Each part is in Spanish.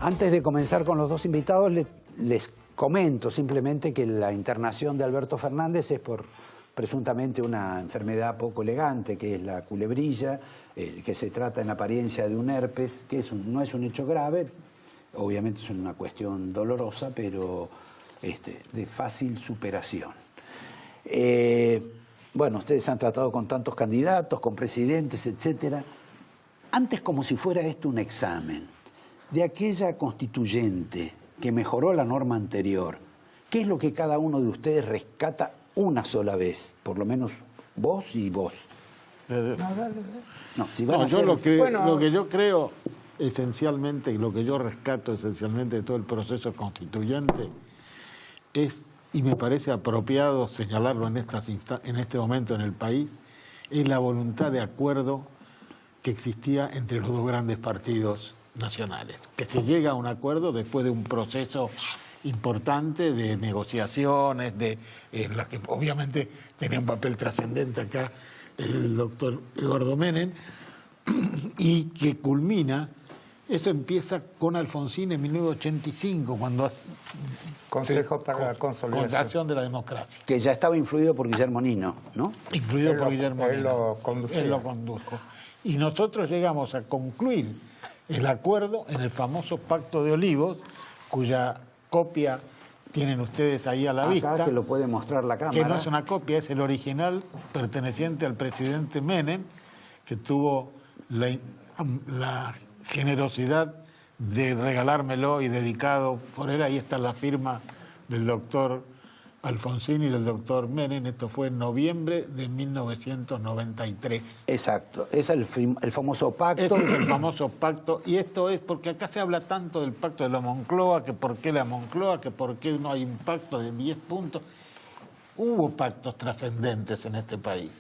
Antes de comenzar con los dos invitados, les comento simplemente que la internación de Alberto Fernández es por presuntamente una enfermedad poco elegante, que es la culebrilla, que se trata en apariencia de un herpes, que no es un hecho grave, obviamente es una cuestión dolorosa, pero de fácil superación. Bueno, ustedes han tratado con tantos candidatos, con presidentes, etcétera. Antes, como si fuera esto un examen, de aquella constituyente que mejoró la norma anterior, ¿qué es lo que cada uno de ustedes rescata una sola vez? Por lo menos vos y vos. No, si van a hacer... lo que yo creo esencialmente, lo que yo rescato esencialmente de todo el proceso constituyente es, y me parece apropiado señalarlo en este momento en el país, es la voluntad de acuerdo que existía entre los dos grandes partidos nacionales, que se llega a un acuerdo después de un proceso importante de negociaciones, en la que obviamente tenía un papel trascendente acá el doctor Eduardo Menem, y que culmina, eso empieza con Alfonsín en 1985, cuando Consejo para la Consolidación de la Democracia. Que ya estaba influido por Guillermo Nino, ¿no? Influido por Guillermo Nino. Él lo condujo. Y nosotros llegamos a concluir el acuerdo en el famoso Pacto de Olivos, cuya copia tienen ustedes ahí a la vista. Que lo puede mostrar la cámara. Que no es una copia, es el original perteneciente al presidente Menem, que tuvo la generosidad de regalármelo y dedicado por él. Ahí está la firma del doctor Alfonsín y del doctor Menem. Esto fue en noviembre de 1993. Exacto, es el famoso pacto. Esto es el famoso pacto, y esto es porque acá se habla tanto del pacto de la Moncloa, que por qué la Moncloa, que por qué no hay un pacto de 10 puntos. Hubo pactos trascendentes en este país.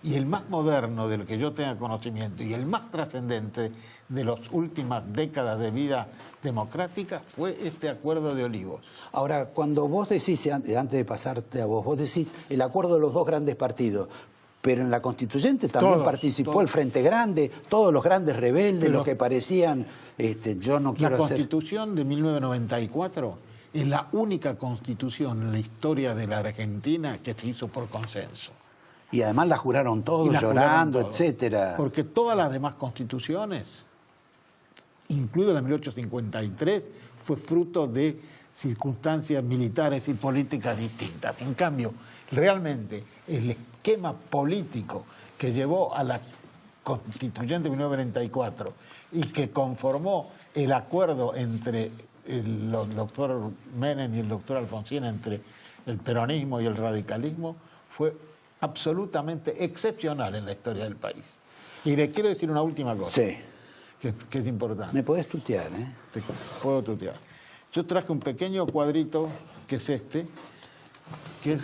Y el más moderno del que yo tenga conocimiento y el más trascendente de las últimas décadas de vida democrática fue este Acuerdo de Olivos. Ahora, cuando vos decís, antes de pasarte a vos decís el acuerdo de los dos grandes partidos, pero en la constituyente también participó el Frente Grande, todos los grandes rebeldes, los que parecían, yo no quiero La Constitución de 1994 es la única constitución en la historia de la Argentina que se hizo por consenso. Y además la juraron todos, llorando, etcétera. Porque todas las demás constituciones, incluida la de 1853, fue fruto de circunstancias militares y políticas distintas. En cambio, realmente el esquema político que llevó a la constituyente de 1994 y que conformó el acuerdo entre el doctor Menem y el doctor Alfonsín, entre el peronismo y el radicalismo, fue absolutamente excepcional en la historia del país. Y le quiero decir una última cosa, que es importante. Me podés tutear, ¿eh? Te puedo tutear. Yo traje un pequeño cuadrito, que es este, que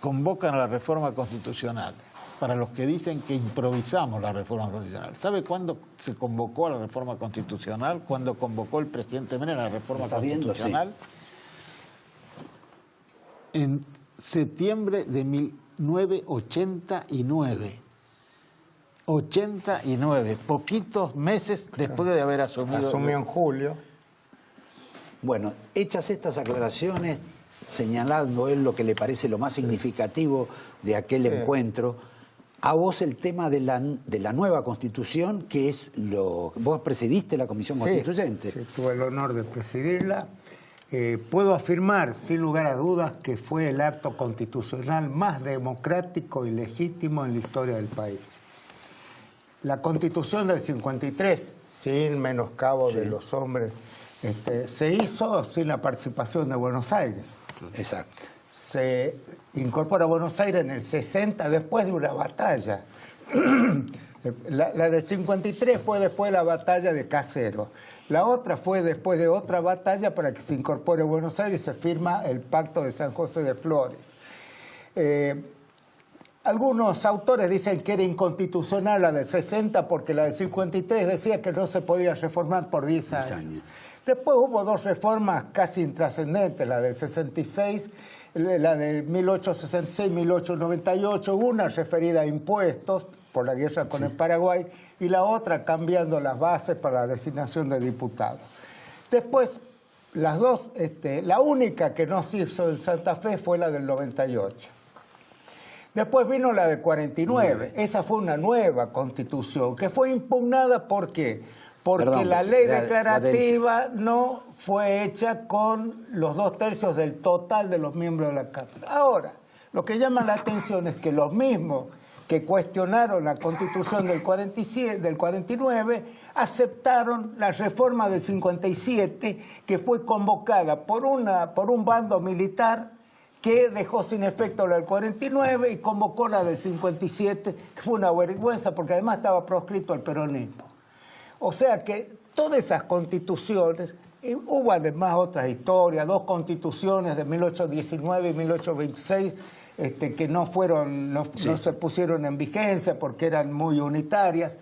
convocan a la reforma constitucional, para los que dicen que improvisamos la reforma constitucional. ¿Sabe cuándo se convocó a la reforma constitucional? ¿Cuándo convocó el presidente Menem a la reforma constitucional? En septiembre de 1989. 89, poquitos meses después de haber asumido. Asumió en julio. Bueno, hechas estas aclaraciones, señalando él lo que le parece lo más significativo de aquel encuentro, a vos el tema de la nueva Constitución, que es vos presidiste la Comisión Constituyente. Sí, tuve el honor de presidirla. Puedo afirmar, sin lugar a dudas, que fue el acto constitucional más democrático y legítimo en la historia del país. La Constitución del 53, sin menoscabo de los hombres, se hizo sin la participación de Buenos Aires. Exacto. Se incorpora a Buenos Aires en el 60, después de una batalla. La del 53 fue después de la batalla de Caseros. La otra fue después de otra batalla para que se incorpore a Buenos Aires y se firma el Pacto de San José de Flores. Algunos autores dicen que era inconstitucional la del 60 porque la del 53 decía que no se podía reformar por 10 años. Después hubo dos reformas casi intrascendentes, la del 66, la de 1866-1898, una referida a impuestos por la guerra con el Paraguay y la otra cambiando las bases para la designación de diputados. Después, las dos, la única que no se hizo en Santa Fe fue la del 98. Después vino la del 49. Esa fue una nueva constitución que fue impugnada, ¿por qué? Porque la ley declarativa no fue hecha con los 2/3 del total de los miembros de la Cámara. Ahora, lo que llama la atención es que los mismos que cuestionaron la Constitución del 49 aceptaron la reforma del 57, que fue convocada por un bando militar que dejó sin efecto la del 49 y convocó la del 57, que fue una vergüenza porque además estaba proscrito el peronismo. O sea que todas esas constituciones, hubo además otras historias, 2 constituciones de 1819 y 1826, que no se pusieron en vigencia porque eran muy unitarias.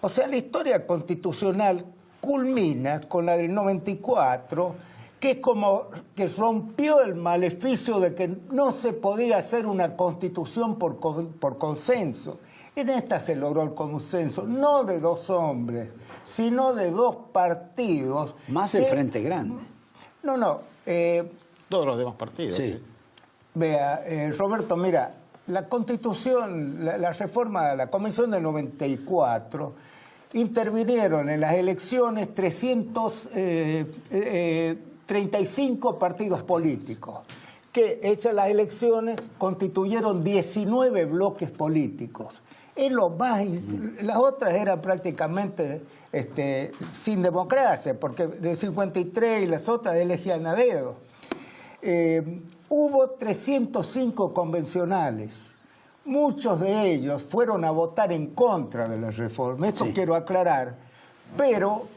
O sea, la historia constitucional culmina con la del 94, que es como que rompió el maleficio de que no se podía hacer una constitución por consenso. En esta se logró el consenso, no de 2 hombres, sino de 2 partidos. Más el Frente Grande. No. Todos los demás partidos. Sí. Vea, Roberto, mira, la Constitución, la reforma de la Convención del 94, intervinieron en las elecciones 335 partidos políticos, que hechas las elecciones constituyeron 19 bloques políticos. Es lo más, las otras eran prácticamente sin democracia, porque del 53 y las otras elegían a dedo. Hubo 305 convencionales. Muchos de ellos fueron a votar en contra de la reforma. Esto sí. Quiero aclarar. Pero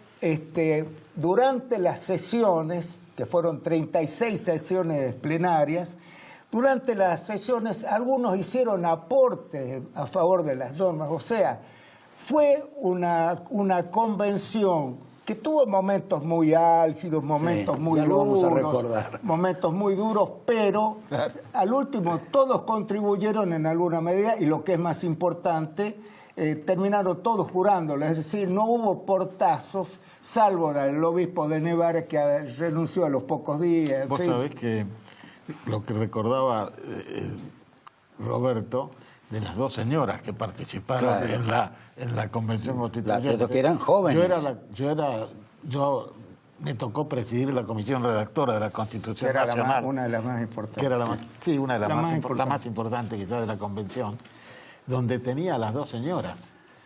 durante las sesiones, que fueron 36 sesiones plenarias, durante las sesiones algunos hicieron aportes a favor de las normas. O sea, fue una convención que tuvo momentos muy álgidos, momentos muy duros, vamos a recordar. momentos muy duros, pero al último todos contribuyeron en alguna medida, y lo que es más importante, terminaron todos jurándolo, es decir, no hubo portazos, salvo el obispo de Nevares, que renunció a los pocos días. Vos sabés que lo que recordaba Roberto, de las 2 señoras que participaron en la Convención Constitucional. Que eran jóvenes. Yo me tocó presidir la comisión redactora de la Constitución era Nacional. Una de las más importantes. Que era la más importante quizás de la Convención, donde tenía a las 2 señoras.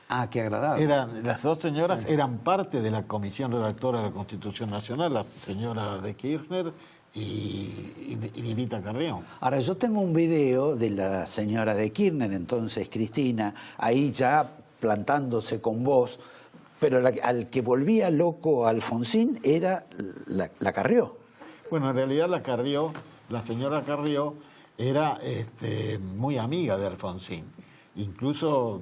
Ah, qué agradable. Las 2 señoras eran parte de la comisión redactora de la Constitución Nacional, la señora de Kirchner y Lilita Carrión. Ahora, yo tengo un video de la señora de Kirchner, entonces Cristina, ahí ya plantándose con vos, pero al que volvía loco a Alfonsín era la Carrió. Bueno, en realidad la señora Carrió era muy amiga de Alfonsín. Incluso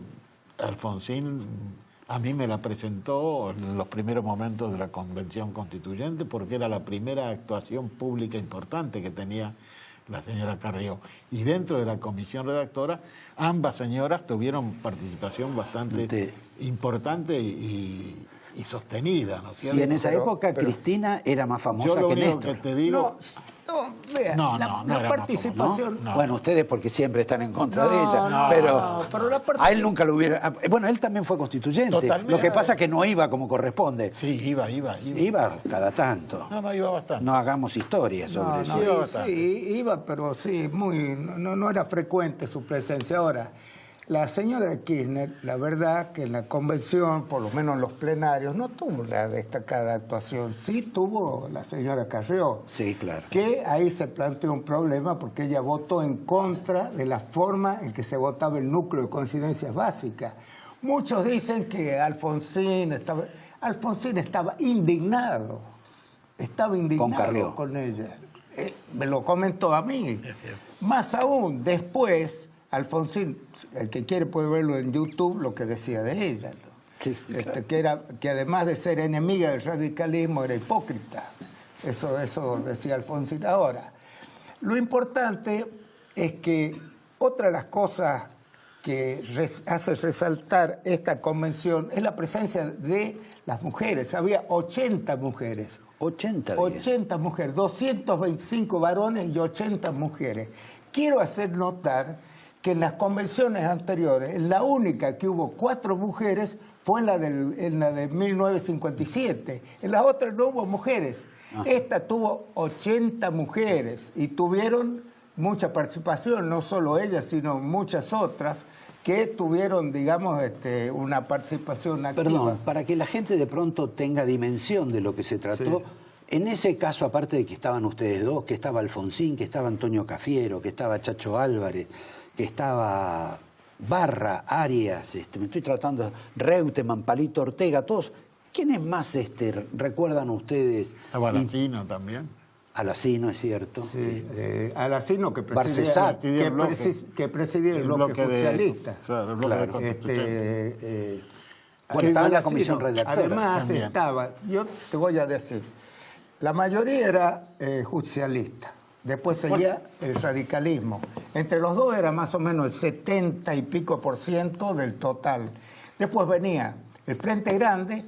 Alfonsín a mí me la presentó en los primeros momentos de la Convención Constituyente, porque era la primera actuación pública importante que tenía la señora Carrió. Y dentro de la comisión redactora, ambas señoras tuvieron participación bastante importante y sostenida, ¿no es cierto? Si en esa época Cristina era más famosa que Néstor. Yo lo único que te digo... la participación... No. Bueno, ustedes porque siempre están en contra de ella, pero a él nunca lo hubiera... Bueno, él también fue constituyente. Totalmente. Lo que pasa es que no iba como corresponde. Sí, iba. Iba cada tanto. No, iba bastante. No hagamos historia sobre eso. Iba, pero sí, no era frecuente su presencia. Ahora, la señora de Kirchner, la verdad que en la convención, por lo menos en los plenarios, no tuvo la destacada actuación. Sí tuvo la señora Carrió. Sí, claro. Que ahí se planteó un problema porque ella votó en contra de la forma en que se votaba el núcleo de coincidencias básicas. Muchos dicen que Alfonsín estaba indignado. Estaba indignado con ella. Me lo comentó a mí. Más aún, después... Alfonsín, el que quiere puede verlo en YouTube, lo que decía de ella, ¿no? Sí, claro. que además de ser enemiga del radicalismo era hipócrita. Eso decía Alfonsín. Ahora, lo importante es que otra de las cosas que hace resaltar esta convención es la presencia de las mujeres. Había 80 mujeres, 80 80 mujeres, 225 varones y 80 mujeres. Quiero hacer notar que en las convenciones anteriores, la única que hubo 4 mujeres fue en la de 1957. En las otras no hubo mujeres. Esta tuvo 80 mujeres y tuvieron mucha participación, no solo ellas, sino muchas otras que tuvieron, digamos, una participación activa. Perdón, para que la gente de pronto tenga dimensión de lo que se trató, en ese caso, aparte de que estaban ustedes dos, que estaba Alfonsín, que estaba Antonio Cafiero, que estaba Chacho Álvarez, que estaba Barra, Arias, me estoy tratando, Reutemann, Palito Ortega, todos, ¿quiénes más recuerdan ustedes? Estaba Alacino también. Alacino, es cierto. Sí, Alacino que Barcesat, que presidía el bloque socialista. Claro, el bloque de Bueno, estaba en la comisión redactora. Además también. estaba, yo te voy a decir, la mayoría era justicialista, después seguía el radicalismo. Entre los dos era más o menos el 70 y pico % del total. Después venía el Frente Grande,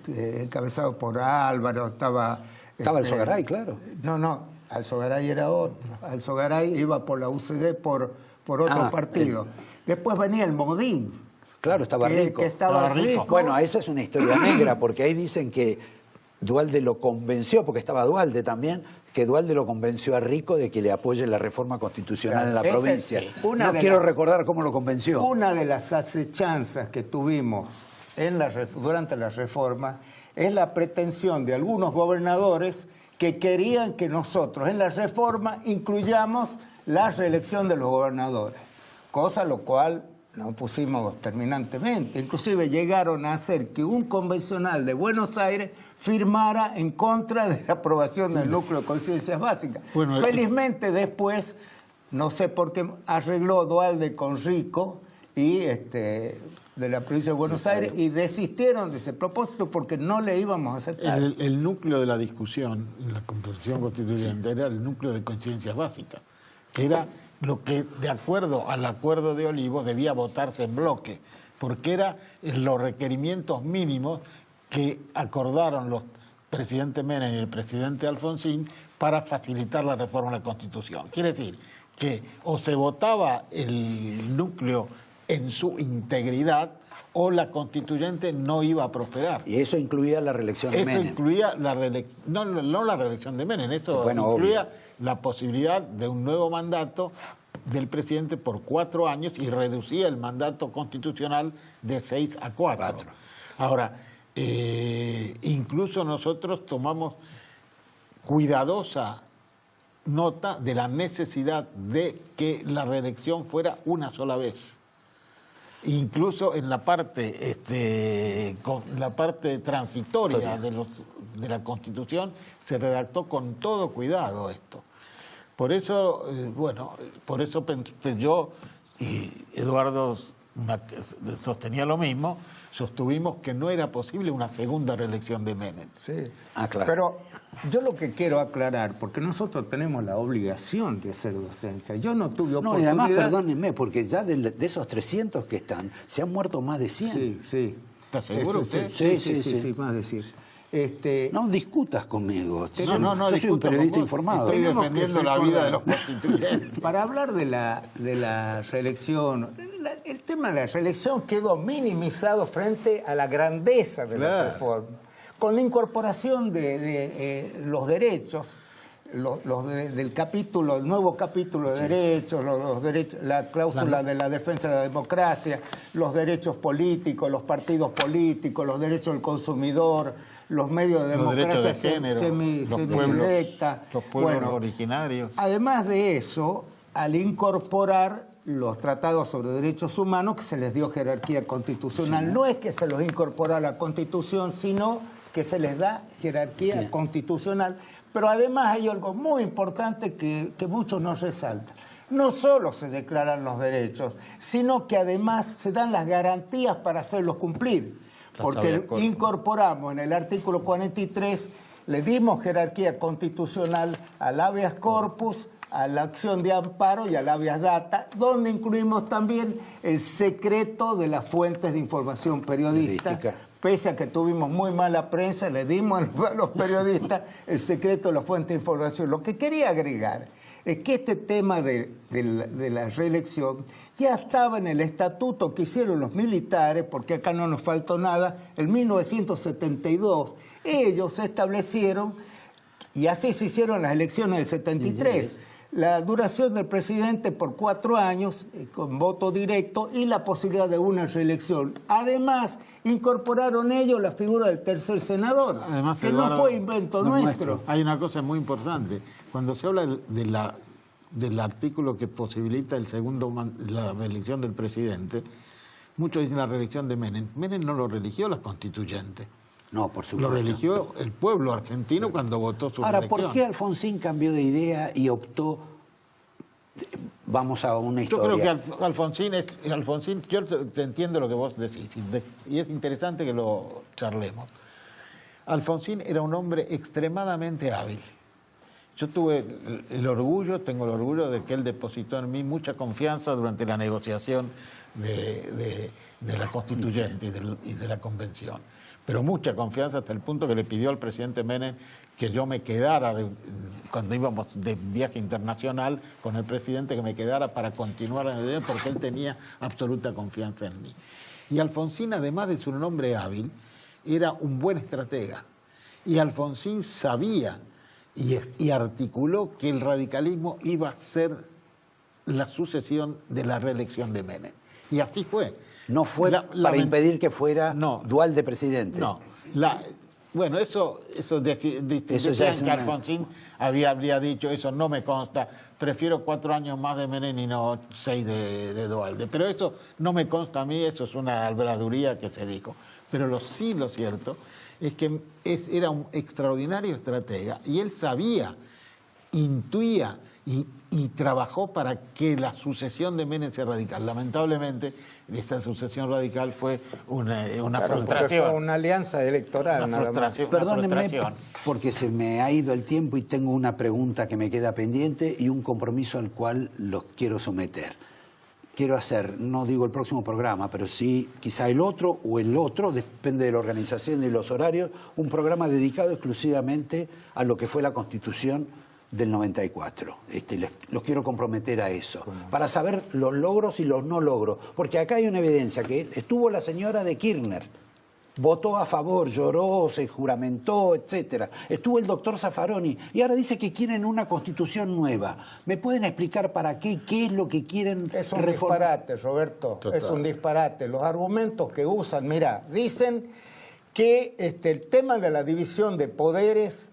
encabezado por Álvaro, estaba Alzogaray, claro. No, Alzogaray era otro. Alzogaray iba por la UCD por otro partido. Después venía el Modín. Claro, estaba Rico. Que estaba Rico. Bueno, esa es una historia negra, porque ahí dicen que Duhalde lo convenció, porque estaba Duhalde también, que Duhalde lo convenció a Rico de que le apoye la reforma constitucional en la provincia. No quiero recordar cómo lo convenció. Una de las acechanzas que tuvimos durante la reforma es la pretensión de algunos gobernadores que querían que nosotros en la reforma incluyamos la reelección de los gobernadores, cosa lo cual nos pusimos terminantemente. Inclusive llegaron a hacer que un convencional de Buenos Aires firmara en contra de la aprobación del núcleo de conciencias básicas. Bueno, felizmente después, no sé por qué, arregló Duhalde con Rico y de la provincia de Buenos Aires y desistieron de ese propósito porque no le íbamos a aceptar. El núcleo de la discusión en la Constitución Constituyente era el núcleo de conciencias básicas, que era lo que, de acuerdo al acuerdo de Olivos, debía votarse en bloque, porque eran los requerimientos mínimos que acordaron los presidente Menem y el presidente Alfonsín para facilitar la reforma de la Constitución. Quiere decir que o se votaba el núcleo en su integridad o la constituyente no iba a prosperar. Y eso incluía la reelección de Menem. Eso incluía no la reelección de Menem, eso incluía la posibilidad de un nuevo mandato del presidente por 4 años y reducía el mandato constitucional de 6 a 4. Ahora, incluso nosotros tomamos cuidadosa nota de la necesidad de que la reelección fuera una sola vez. Incluso en la parte transitoria de la Constitución se redactó con todo cuidado esto. Por eso, por eso yo y Eduardo sostenía lo mismo, sostuvimos que no era posible una segunda reelección de Menem. Sí, claro. Pero yo lo que quiero aclarar, porque nosotros tenemos la obligación de hacer docencia. Yo no tuve oportunidad... No, y además, perdónenme, porque ya de esos 300 que están, se han muerto más de 100. Sí. ¿Está seguro usted? Sí, más de 100. No discutas conmigo. No, yo soy un periodista informado. Estoy defendiendo la vida de los constituyentes. Para hablar de la reelección, el tema de la reelección quedó minimizado frente a la grandeza de la reforma. Con la incorporación de los derechos, del capítulo, el nuevo capítulo de derechos, los derechos, la cláusula de la defensa de la democracia, los derechos políticos, los partidos políticos, los derechos del consumidor, los medios de democracia semidirecta, los pueblos originarios. Además de eso, al incorporar los tratados sobre derechos humanos, que se les dio jerarquía constitucional, no es que se los incorpora a la Constitución, sino que se les da jerarquía constitucional. Pero además hay algo muy importante que muchos no resaltan. No solo se declaran los derechos, sino que además se dan las garantías para hacerlos cumplir. Porque incorporamos en el artículo 43, le dimos jerarquía constitucional al habeas corpus, a la acción de amparo y al habeas data, donde incluimos también el secreto de las fuentes de información periodística, pese a que tuvimos muy mala prensa, le dimos a los periodistas el secreto de la fuente de información. Lo que quería agregar es que este tema de la reelección ya estaba en el estatuto que hicieron los militares, porque acá no nos faltó nada, en 1972. Ellos establecieron, y así se hicieron las elecciones del 73, la duración del presidente por 4 años, con voto directo, y la posibilidad de una reelección. Además, incorporaron ellos la figura del tercer senador, además, que Eduardo, no fue invento nuestro. Hay una cosa muy importante. Cuando se habla del artículo que posibilita la reelección del presidente, muchos dicen la reelección de Menem. Menem no lo religió la constituyente. No, por supuesto. Lo religió el pueblo argentino cuando votó su reelección. Ahora, ¿por qué Alfonsín cambió de idea y optó? Vamos a una historia. Yo creo que Alfonsín, yo te entiendo lo que vos decís, y es interesante que lo charlemos. Alfonsín era un hombre extremadamente hábil. Yo tengo el orgullo de que él depositó en mí mucha confianza durante la negociación de la constituyente y de la convención. Pero mucha confianza hasta el punto que le pidió al presidente Menem que yo me quedara, cuando íbamos de viaje internacional con el presidente, que me quedara para continuar en el día, porque él tenía absoluta confianza en mí. Y Alfonsín, además de ser un hombre hábil, era un buen estratega. Y Alfonsín sabía y articuló que el radicalismo iba a ser la sucesión de la reelección de Menem. Y así fue. No fue para impedir que fuera dual de presidente. No. Bueno, eso decían que Alfonsín habría dicho, eso no me consta, prefiero 4 años más de Menem y no 6 de Duhalde. Pero eso no me consta a mí, eso es una habladuría que se dijo. Pero lo cierto es que era un extraordinario estratega y él sabía, intuía y trabajó para que la sucesión de Menem sea radical. Lamentablemente, esa sucesión radical fue una frustración. Fue una alianza electoral. Perdónenme, porque se me ha ido el tiempo y tengo una pregunta que me queda pendiente y un compromiso al cual los quiero someter. Quiero hacer, no digo el próximo programa, pero sí quizá el otro, depende de la organización y de los horarios, un programa dedicado exclusivamente a lo que fue la Constitución del 94. Los quiero comprometer a eso, para saber los logros y los no logros, porque acá hay una evidencia, que estuvo la señora de Kirchner, votó a favor, lloró, se juramentó, etcétera. Estuvo el doctor Zaffaroni y ahora dice que quieren una constitución nueva. ¿Me pueden explicar para qué? ¿Qué es lo que quieren reformar? Es un disparate, Roberto. Total. Es un disparate. Los argumentos que usan, mira, dicen que el tema de la división de poderes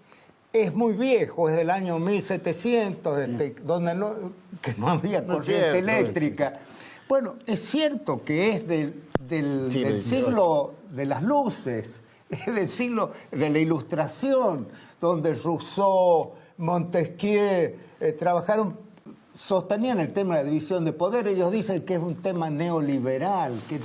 es muy viejo, es del año 1700, donde no había corriente eléctrica. Bueno, es cierto que es del siglo de las luces, es del siglo de la Ilustración, donde Rousseau, Montesquieu sostenían el tema de la división de poder. Ellos dicen que es un tema neoliberal, que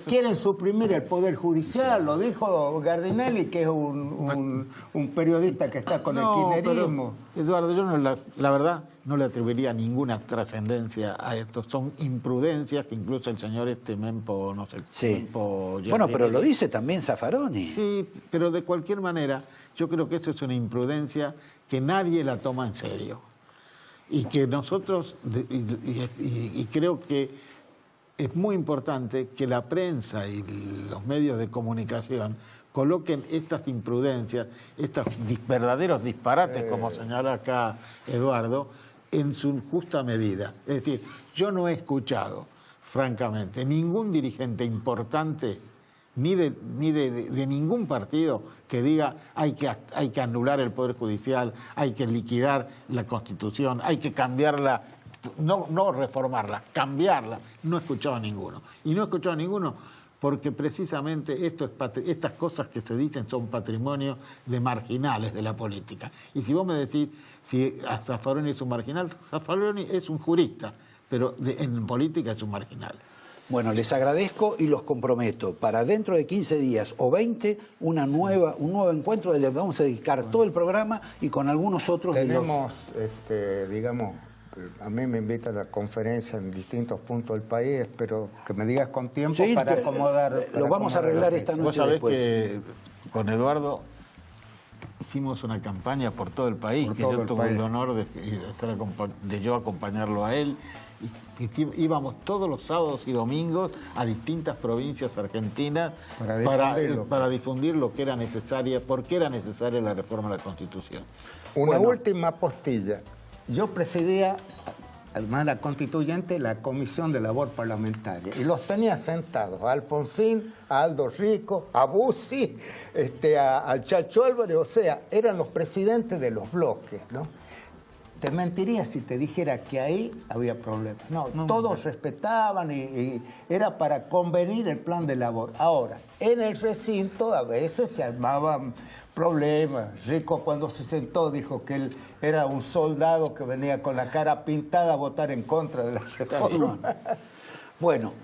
quieren suprimir el poder judicial. Lo dijo Gardinelli, que es un periodista que está con el kirchnerismo. Eduardo, yo la verdad no le atribuiría ninguna trascendencia a esto. Son imprudencias que incluso el señor Mempo, no sé. Sí. Mempo, bueno, pero lo dice también Zaffaroni. Sí, pero de cualquier manera, yo creo que eso es una imprudencia que nadie la toma en serio. Y que nosotros, y creo que es muy importante que la prensa y los medios de comunicación coloquen estas imprudencias, estos verdaderos disparates, como señala acá Eduardo, en su justa medida. Es decir, yo no he escuchado, francamente, ningún dirigente importante ni de ningún partido que diga hay que anular el Poder Judicial, hay que liquidar la Constitución, hay que cambiarla, no reformarla, cambiarla. No he escuchado a ninguno. Y no he escuchado a ninguno porque precisamente estas cosas que se dicen son patrimonio de marginales de la política. Y si vos me decís si Zaffaroni es un marginal, Zaffaroni es un jurista, pero en política es un marginal. Bueno, les agradezco y los comprometo para dentro de 15 días o 20 un nuevo encuentro donde le vamos a dedicar todo el programa y con algunos otros. Tenemos, digamos, A mí me invitan a conferencias en distintos puntos del país, espero que me digas con tiempo Sí, para acomodar. lo vamos a arreglar esta noche. Vos sabés después. que con Eduardo hicimos una campaña por todo el país, Por que todo yo el tuve país. el honor de yo acompañarlo a él. Y íbamos todos los sábados y domingos a distintas provincias argentinas para difundir lo que era necesaria, por qué era necesaria la reforma de la Constitución. Una última postilla. Yo presidía, además de la constituyente, la Comisión de Labor Parlamentaria. Y los tenía sentados, a Alfonsín, a Aldo Rico, a Bussi, al Chacho Álvarez, o sea, eran los presidentes de los bloques, ¿no? Te mentiría si te dijera que ahí había problemas. No, todos respetaban y era para convenir el plan de labor. Ahora, en el recinto a veces se armaban problemas. Rico cuando se sentó dijo que él era un soldado que venía con la cara pintada a votar en contra de la reforma. Bueno,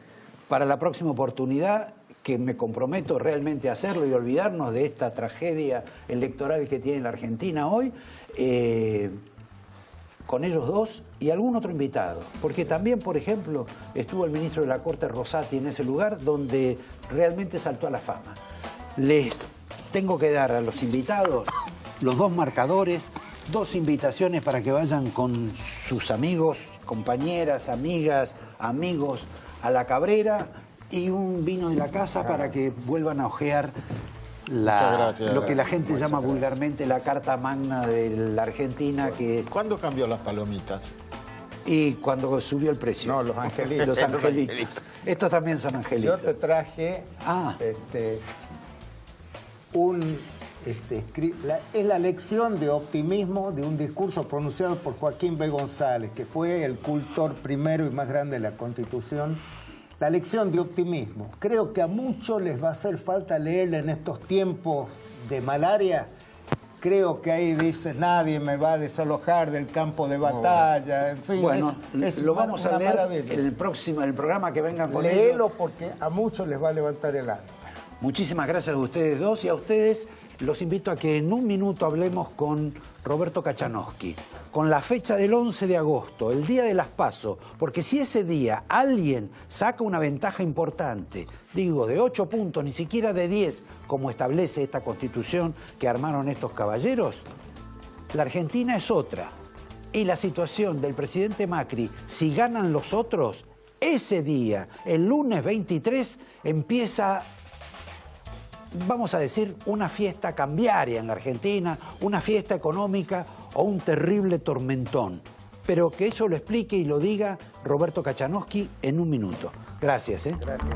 para la próxima oportunidad, que me comprometo realmente a hacerlo y olvidarnos de esta tragedia electoral que tiene la Argentina hoy, con ellos dos y algún otro invitado. Porque también, por ejemplo, estuvo el ministro de la Corte Rosati en ese lugar donde realmente saltó a la fama. Les tengo que dar a los invitados los dos marcadores, dos invitaciones para que vayan con sus amigos, compañeras, amigas, amigos a la Cabrera y un vino de la casa para que vuelvan a ojear lo que la gente llama vulgarmente la Carta Magna de la Argentina. ¿Cuándo cambió las palomitas? Y cuando subió el precio. No, los angelitos. Los angelitos. Estos también son angelitos. Yo te traje es la lección de optimismo de un discurso pronunciado por Joaquín B. González, que fue el cultor primero y más grande de la Constitución. La lección de optimismo. Creo que a muchos les va a hacer falta leerla en estos tiempos de malaria. Creo que ahí dice, nadie me va a desalojar del campo de batalla. En fin, bueno, lo vamos a leer maravilla. el programa que vengan con ellos. Léelo porque a muchos les va a levantar el alma. Muchísimas gracias a ustedes dos y a ustedes los invito a que en un minuto hablemos con Roberto Kachanowski, con la fecha del 11 de agosto, el día de las PASO, porque si ese día alguien saca una ventaja importante, digo, de 8 puntos, ni siquiera de 10, como establece esta Constitución que armaron estos caballeros, la Argentina es otra. Y la situación del presidente Macri, si ganan los otros, ese día, el lunes 23, empieza, vamos a decir, una fiesta cambiaria en la Argentina, una fiesta económica o un terrible tormentón. Pero que eso lo explique y lo diga Roberto Kachanowski en un minuto. Gracias. Gracias.